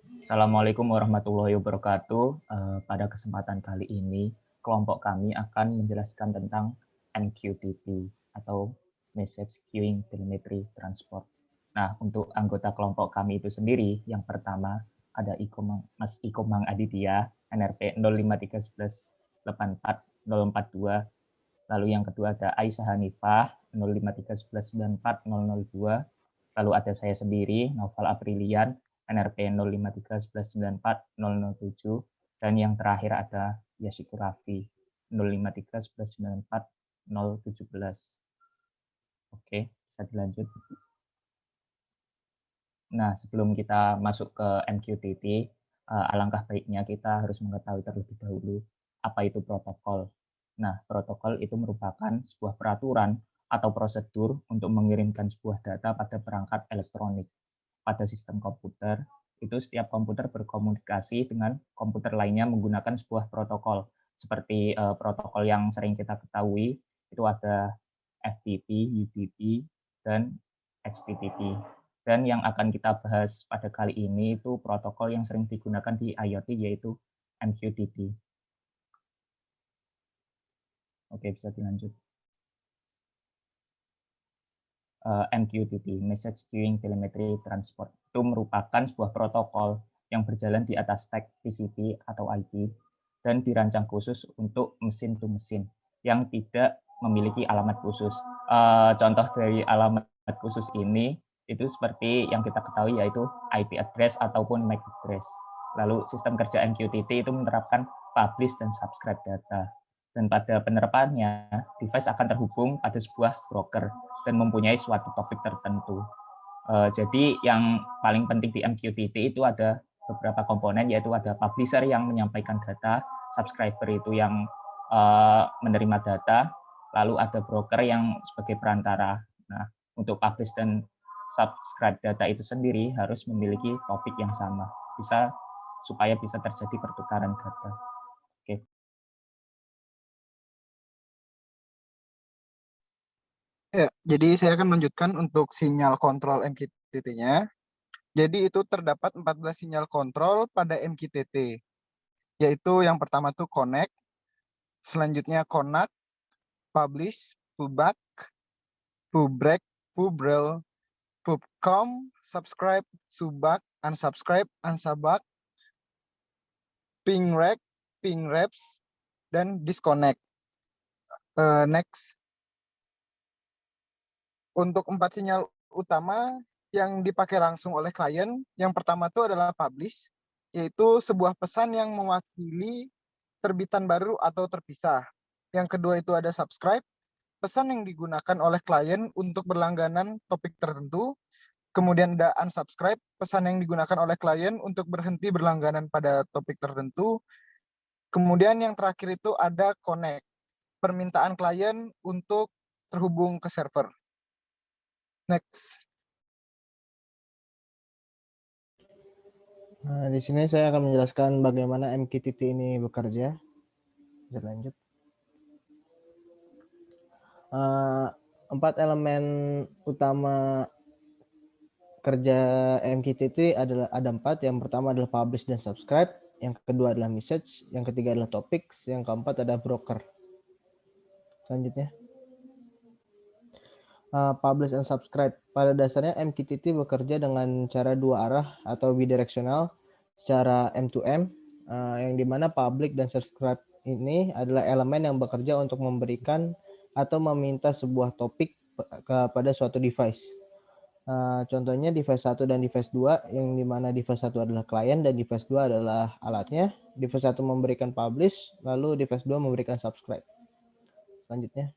Assalamualaikum warahmatullahi wabarakatuh. Pada kesempatan kali ini, kelompok kami akan menjelaskan tentang MQTT atau Message Queuing Telemetry Transport. Nah, untuk anggota kelompok kami itu sendiri, yang pertama ada Mas Ikomang Aditya, NRP 0531184042. Lalu yang kedua ada Aisyah Hanifah 0531194002. Lalu ada saya sendiri, Noval Aprilian, NRP 0531194007. Dan yang terakhir ada Yasiku Raffi 0531194017. Oke, bisa dilanjut. Nah, sebelum kita masuk ke MQTT, alangkah baiknya kita harus mengetahui terlebih dahulu apa itu protokol. Nah, protokol itu merupakan sebuah peraturan atau prosedur untuk mengirimkan sebuah data pada perangkat elektronik. Pada sistem komputer, itu setiap komputer berkomunikasi dengan komputer lainnya menggunakan sebuah protokol. Seperti protokol yang sering kita ketahui, itu ada FTP, UDP, dan HTTP. Dan yang akan kita bahas pada kali ini itu protokol yang sering digunakan di IoT, yaitu MQTT. Oke, bisa dilanjut. MQTT, Message Queuing Telemetry Transport, itu merupakan sebuah protokol yang berjalan di atas stack TCP atau IP dan dirancang khusus untuk mesin to mesin yang tidak memiliki alamat khusus. Contoh dari alamat khusus ini itu seperti yang kita ketahui, yaitu IP address ataupun MAC address. Lalu sistem kerja MQTT itu menerapkan publish dan subscribe data. Dan pada penerapannya, device akan terhubung pada sebuah broker dan mempunyai suatu topik tertentu. Jadi yang paling penting di MQTT itu ada beberapa komponen, yaitu ada publisher yang menyampaikan data, subscriber itu yang menerima data, lalu ada broker yang sebagai perantara. Nah, untuk publish dan subscribe data itu sendiri harus memiliki topik yang sama, supaya bisa terjadi pertukaran data. Oke. Ya, jadi saya akan melanjutkan untuk sinyal kontrol MQTT-nya. Jadi itu terdapat 14 sinyal kontrol pada MQTT, yaitu yang pertama tuh connect, selanjutnya connect, publish, pullback, pullbreak, pullbrail, pubcom, subscribe, subback, unsubscribe, unsuback, ping rec, ping reps, dan disconnect. Next. Untuk 4 sinyal utama yang dipakai langsung oleh klien, yang pertama itu adalah publish, yaitu sebuah pesan yang mewakili terbitan baru atau terpisah. Yang kedua itu ada subscribe, pesan yang digunakan oleh klien untuk berlangganan topik tertentu. Kemudian ada unsubscribe, pesan yang digunakan oleh klien untuk berhenti berlangganan pada topik tertentu. Kemudian yang terakhir itu ada connect, permintaan klien untuk terhubung ke server. Next. Nah, di sini saya akan menjelaskan bagaimana MQTT ini bekerja. Bisa lanjut. 4 elemen utama kerja MQTT adalah ada 4. Yang pertama adalah publish dan subscribe, yang kedua adalah message, yang ketiga adalah topics, yang keempat adalah broker. Selanjutnya, publish and subscribe. Pada dasarnya MQTT bekerja dengan cara dua arah atau bidirectional secara M2M, yang dimana public dan subscribe ini adalah elemen yang bekerja untuk memberikan atau meminta sebuah topik kepada suatu device. Contohnya device 1 dan device 2, yang dimana device 1 adalah klien dan device 2 adalah alatnya. Device 1 memberikan publish, lalu device 2 memberikan subscribe. Selanjutnya,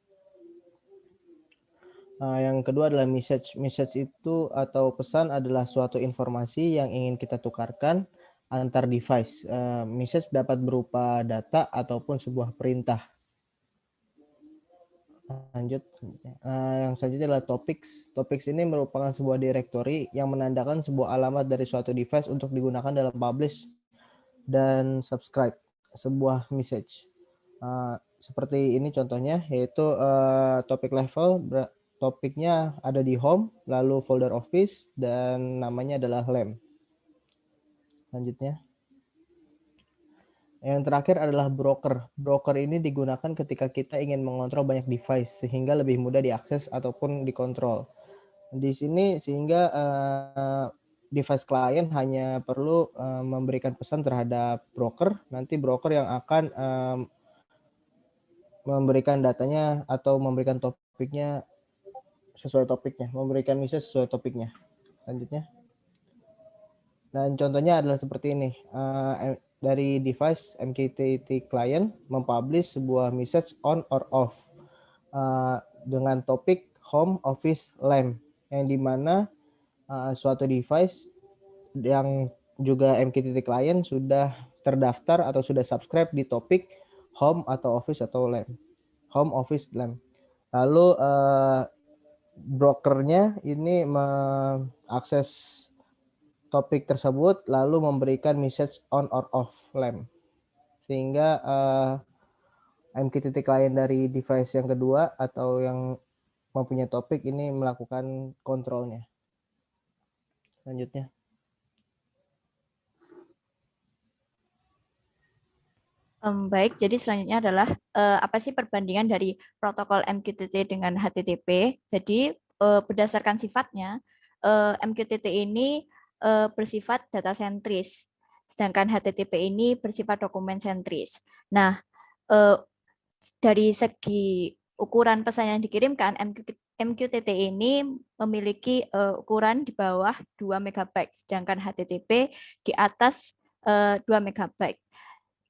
yang kedua adalah message. Message itu atau pesan adalah suatu informasi yang ingin kita tukarkan antar device. Message dapat berupa data ataupun sebuah perintah. Lanjut. Yang selanjutnya adalah topics. Topics ini merupakan sebuah directory yang menandakan sebuah alamat dari suatu device untuk digunakan dalam publish dan subscribe sebuah message. Seperti ini contohnya, yaitu topic level. Topiknya ada di home, lalu folder office, dan namanya adalah LAMP. Selanjutnya. Yang terakhir adalah broker. Broker ini digunakan ketika kita ingin mengontrol banyak device sehingga lebih mudah diakses ataupun dikontrol. Di sini sehingga device klien hanya perlu memberikan pesan terhadap broker, nanti broker yang akan memberikan datanya atau memberikan topiknya sesuai topiknya, memberikan message sesuai topiknya. Selanjutnya. Dan contohnya adalah seperti ini. Dari device MQTT client mempublish sebuah message on or off dengan topik home office LAMP, yang dimana suatu device yang juga MQTT client sudah terdaftar atau sudah subscribe di topik home atau office atau LAMP, home office LAMP. Lalu brokernya ini mengakses topik tersebut lalu memberikan message on or off LAMP, sehingga MQTT client dari device yang kedua atau yang mempunyai topik ini melakukan kontrolnya. Selanjutnya. Baik, jadi selanjutnya adalah apa sih perbandingan dari protokol MQTT dengan HTTP. Jadi berdasarkan sifatnya, MQTT ini bersifat data sentris, sedangkan HTTP ini bersifat dokumen sentris. Nah, dari segi ukuran pesan yang dikirimkan, MQTT ini memiliki ukuran di bawah 2 MB, sedangkan HTTP di atas 2 MB.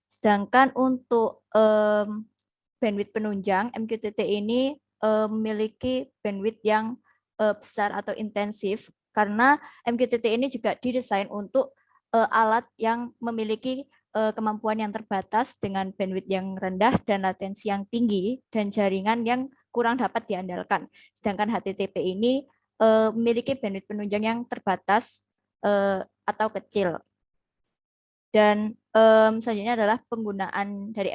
Sedangkan untuk bandwidth penunjang, MQTT ini memiliki bandwidth yang besar atau intensif, karena MQTT ini juga didesain untuk alat yang memiliki kemampuan yang terbatas dengan bandwidth yang rendah dan latensi yang tinggi dan jaringan yang kurang dapat diandalkan. Sedangkan HTTP ini memiliki bandwidth penunjang yang terbatas atau kecil. Dan selanjutnya adalah penggunaan dari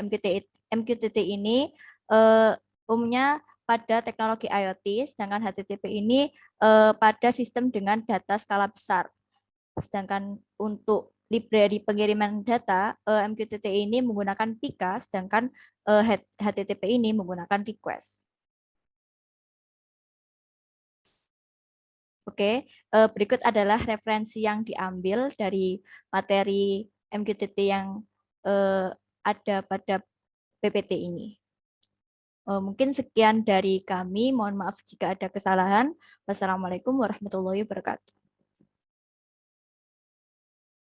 MQTT ini umumnya pada teknologi IoT, sedangkan HTTP ini pada sistem dengan data skala besar. Sedangkan untuk library pengiriman data, MQTT ini menggunakan PIKA, sedangkan HTTP ini menggunakan request. Oke, berikut adalah referensi yang diambil dari materi MQTT yang ada pada PPT ini. Mungkin sekian dari kami. Mohon maaf jika ada kesalahan. Wassalamualaikum warahmatullahi wabarakatuh.